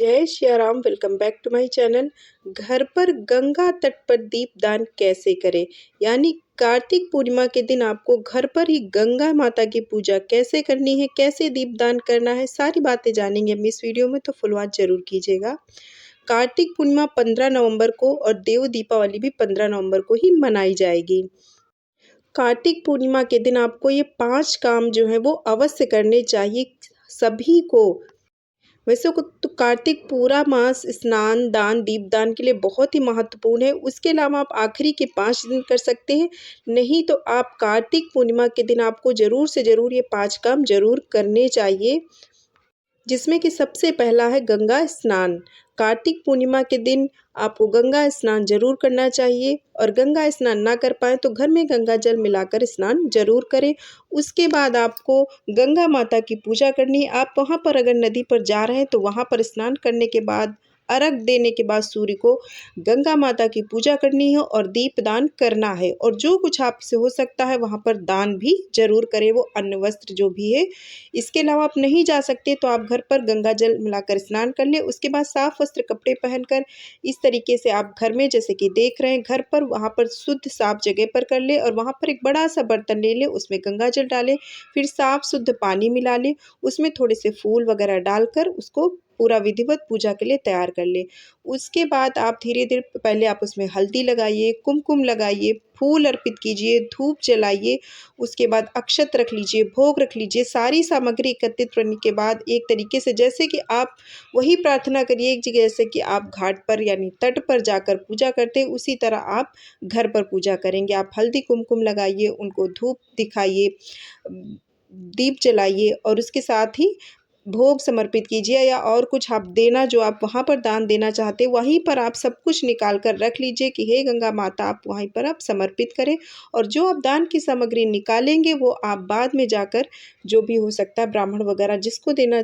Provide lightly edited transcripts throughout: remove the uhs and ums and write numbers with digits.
जय Siya Ram. Welcome back to my channel. घर पर गंगा तट पर दीपदान कैसे करें, यानी कार्तिक पूर्णिमा के दिन आपको घर पर ही गंगा माता की पूजा कैसे करनी है, कैसे दीपदान करना है, सारी बातें जानेंगे हम इस वीडियो में, तो फुल वॉच जरूर कीजिएगा। कार्तिक पूर्णिमा 15 नवंबर को और देव दीपावली भी 15 नवंबर को ही मनाई जाएगी। कार्तिक पूर्णिमा के दिन आपको ये 5 काम जो है वो अवश्य करने चाहिए सभी को। वैसे तो कार्तिक पूरा मास स्नान दान दीपदान के लिए बहुत ही महत्वपूर्ण है। उसके अलावा आप आखिरी के 5 दिन कर सकते हैं, नहीं तो आप कार्तिक पूर्णिमा के दिन आपको ज़रूर से ज़रूर ये 5 काम ज़रूर करने चाहिए, जिसमें कि सबसे पहला है गंगा स्नान। कार्तिक पूर्णिमा के दिन आपको गंगा स्नान जरूर करना चाहिए, और गंगा स्नान ना कर पाए तो घर में गंगा जल मिलाकर स्नान जरूर करें। उसके बाद आपको गंगा माता की पूजा करनी है। आप वहाँ पर अगर नदी पर जा रहे हैं तो वहाँ पर स्नान करने के बाद अर्घ देने के बाद सूर्य को गंगा माता की पूजा करनी है और दीपदान करना है, और जो कुछ आपसे हो सकता है वहाँ पर दान भी जरूर करें, वो अन्न वस्त्र जो भी है। इसके अलावा आप नहीं जा सकते तो आप घर पर गंगा जल मिलाकर स्नान कर ले। उसके बाद साफ वस्त्र कपड़े पहनकर इस तरीके से आप घर में जैसे कि देख रहे हैं घर पर, वहाँ पर शुद्ध साफ जगह पर कर ले, और वहाँ पर एक बड़ा सा बर्तन ले ले, उसमें गंगा जल डालें, फिर साफ शुद्ध पानी मिला ले, उसमें थोड़े से फूल वगैरह डालकर उसको पूरा विधिवत पूजा के लिए तैयार कर ले। उसके बाद आप धीरे धीरे पहले आप उसमें हल्दी लगाइए, कुमकुम लगाइए, फूल अर्पित कीजिए, धूप जलाइए। उसके बाद अक्षत रख लीजिए, भोग रख लीजिए। सारी सामग्री एकत्रित करने के बाद एक तरीके से जैसे कि आप वही प्रार्थना करिए एक जगह, जैसे कि आप घाट पर यानी तट पर जाकर पूजा करते हैं उसी तरह आप घर पर पूजा करेंगे। आप हल्दी कुमकुम लगाइए, उनको धूप दिखाइए, दीप जलाइए, और उसके साथ ही भोग समर्पित कीजिए, या और कुछ आप देना जो आप वहाँ पर दान देना चाहते हैं वहीं पर आप सब कुछ निकाल कर रख लीजिए कि हे गंगा माता, आप वहीं पर आप समर्पित करें। और जो आप दान की सामग्री निकालेंगे वो आप बाद में जाकर जो भी हो सकता है ब्राह्मण वगैरह जिसको देना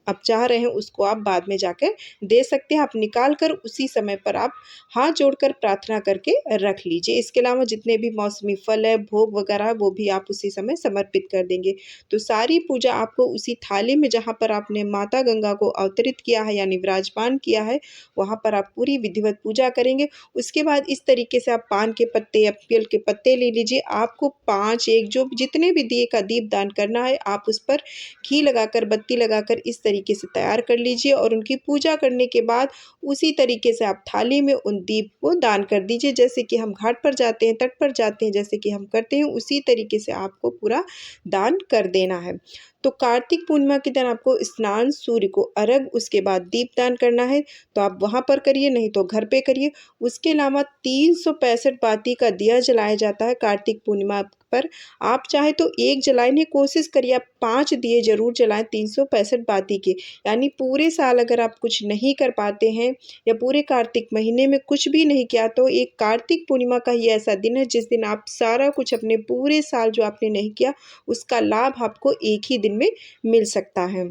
आप चाह रहे हैं उसको आप बाद में जाकर दे सकते हैं। आप निकाल कर उसी समय पर आप हाथ जोड़कर प्रार्थना करके रख लीजिए। इसके अलावा जितने भी मौसमी फल है, भोग वगैरह, वो भी आप उसी समय समर्पित कर देंगे। तो सारी पूजा आपको उसी थाली में जहाँ पर आपने माता गंगा को अवतरित किया है यानी विराजमान किया है, वहाँ पर आप पूरी विधिवत पूजा करेंगे। उसके बाद इस तरीके से आप पान के पत्ते या पीपल के पत्ते ले लीजिए। आपको 5 एक जो जितने भी दिए का दीप दान करना है आप उस पर घी लगाकर, बत्ती लगाकर इस तरीके से तैयार कर लीजिए, और उनकी पूजा करने के बाद उसी तरीके से आप थाली में उन दीप को दान कर दीजिए। जैसे कि हम घाट पर जाते हैं, तट पर जाते हैं, जैसे कि हम करते हैं उसी तरीके से आपको पूरा दान कर देना है। तो कार्तिक पूर्णिमा के दिन आपको स्नान, सूर्य को अर्घ, उसके बाद दीपदान करना है तो आप वहाँ पर करिए, नहीं तो घर पे करिए। उसके अलावा 365 बाती का दिया जलाया जाता है कार्तिक पूर्णिमा पर। आप चाहे तो एक जलाने की कोशिश करिए, आप 5 दिए जरूर जलाएं 365 बाती के। यानी पूरे साल अगर आप कुछ नहीं कर पाते हैं या पूरे कार्तिक महीने में कुछ भी नहीं किया, तो एक कार्तिक पूर्णिमा का ही ऐसा दिन है जिस दिन आप सारा कुछ अपने पूरे साल जो आपने नहीं किया उसका लाभ आपको एक ही दिन में मिल सकता है।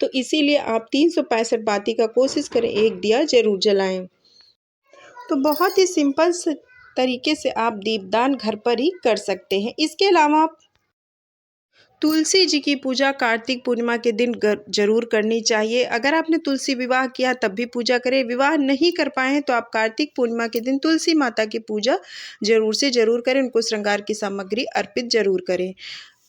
तो इसीलिए आप 365 बाती का कोशिश करें, एक दिया जरूर जलाएं। तो बहुत ही सिंपल से तरीके से आप दीपदान घर पर ही कर सकते हैं। इसके अलावा आप तुलसी जी की पूजा कार्तिक पूर्णिमा के दिन जरूर करनी चाहिए। अगर आपने तुलसी विवाह किया तब भी पूजा करें, विवाह नहीं कर पाए हैं तो आप कार्तिक पूर्णिमा के दिन तुलसी माता की पूजा जरूर से जरूर करें, उनको श्रृंगार की सामग्री अर्पित जरूर करें।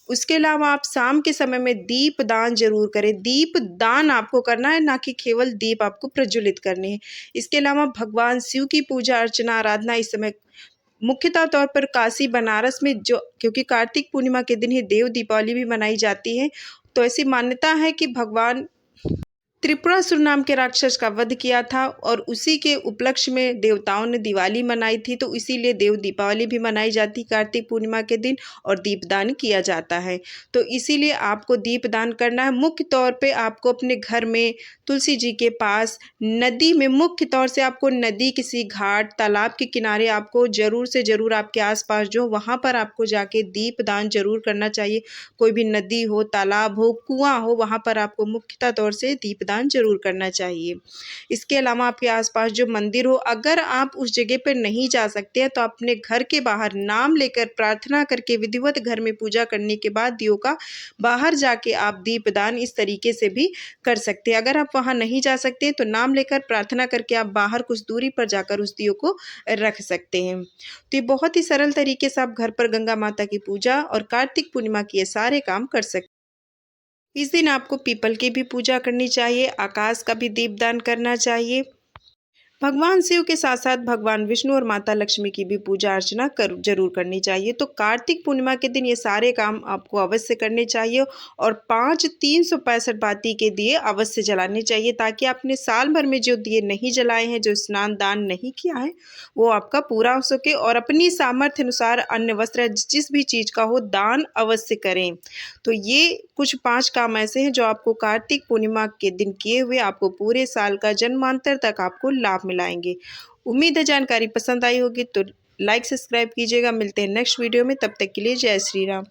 उसके अलावा आप शाम के समय में दीप दान जरूर करें। दीप दान आपको करना है, ना कि केवल दीप आपको प्रज्वलित करने हैं। इसके अलावा भगवान शिव की पूजा अर्चना आराधना इस समय मुख्यतः तौर पर काशी बनारस में, जो क्योंकि कार्तिक पूर्णिमा के दिन ही देव दीपावली भी मनाई जाती है, तो ऐसी मान्यता है कि भगवान त्रिपुरासुर नाम के राक्षस का वध किया था और उसी के उपलक्ष्य में देवताओं ने दिवाली मनाई थी, तो इसीलिए देव दीपावली भी मनाई जाती कार्तिक पूर्णिमा के दिन और दीपदान किया जाता है। तो इसीलिए आपको दीपदान करना है। मुख्य तौर पे आपको अपने घर में तुलसी जी के पास, नदी में, मुख्य तौर से आपको नदी, किसी घाट तालाब के किनारे आपको ज़रूर से ज़रूर आपके आसपास जो वहाँ पर आपको जाके दीपदान जरूर करना चाहिए। कोई भी नदी हो, तालाब हो, कुआं हो, वहाँ पर आपको मुख्यतः तौर से दीपदान दीपदान जरूर करना चाहिए। इसके अलावा आपके आसपास जो मंदिर हो, अगर आप उस जगह पर नहीं जा सकते हैं तो अपने घर के बाहर नाम लेकर प्रार्थना करके विधिवत घर में पूजा करने के बाद दियों का बाहर जाके आप दीपदान इस तरीके से भी कर सकते हैं। अगर आप वहां नहीं जा सकते तो नाम लेकर प्रार्थना करके आप बाहर कुछ दूरी पर जाकर उस दियों को रख सकते हैं। तो ये बहुत ही सरल तरीके से आप घर पर गंगा माता की पूजा और कार्तिक पूर्णिमा के ये सारे काम कर सकते हैं। इस दिन आपको पीपल की भी पूजा करनी चाहिए, आकाश का भी दीपदान करना चाहिए। भगवान शिव के साथ साथ भगवान विष्णु और माता लक्ष्मी की भी पूजा अर्चना जरूर करनी चाहिए। तो कार्तिक पूर्णिमा के दिन ये सारे काम आपको अवश्य करने चाहिए और 5 365 बाती के दिए अवश्य जलाने चाहिए, ताकि आपने साल भर में जो दिए नहीं जलाए हैं, जो स्नान दान नहीं किया है, वो आपका पूरा हो सके। और अपनी सामर्थ्य अनुसार अन्न वस्त्र जिस भी चीज़ का हो दान अवश्य करें। तो ये कुछ 5 काम ऐसे हैं जो आपको कार्तिक पूर्णिमा के दिन किए हुए आपको पूरे साल का जन्मांतर तक आपको लाभ मिलाएंगे। उम्मीद है जानकारी पसंद आई होगी, तो लाइक सब्सक्राइब कीजिएगा। मिलते हैं नेक्स्ट वीडियो में, तब तक के लिए जय श्री राम।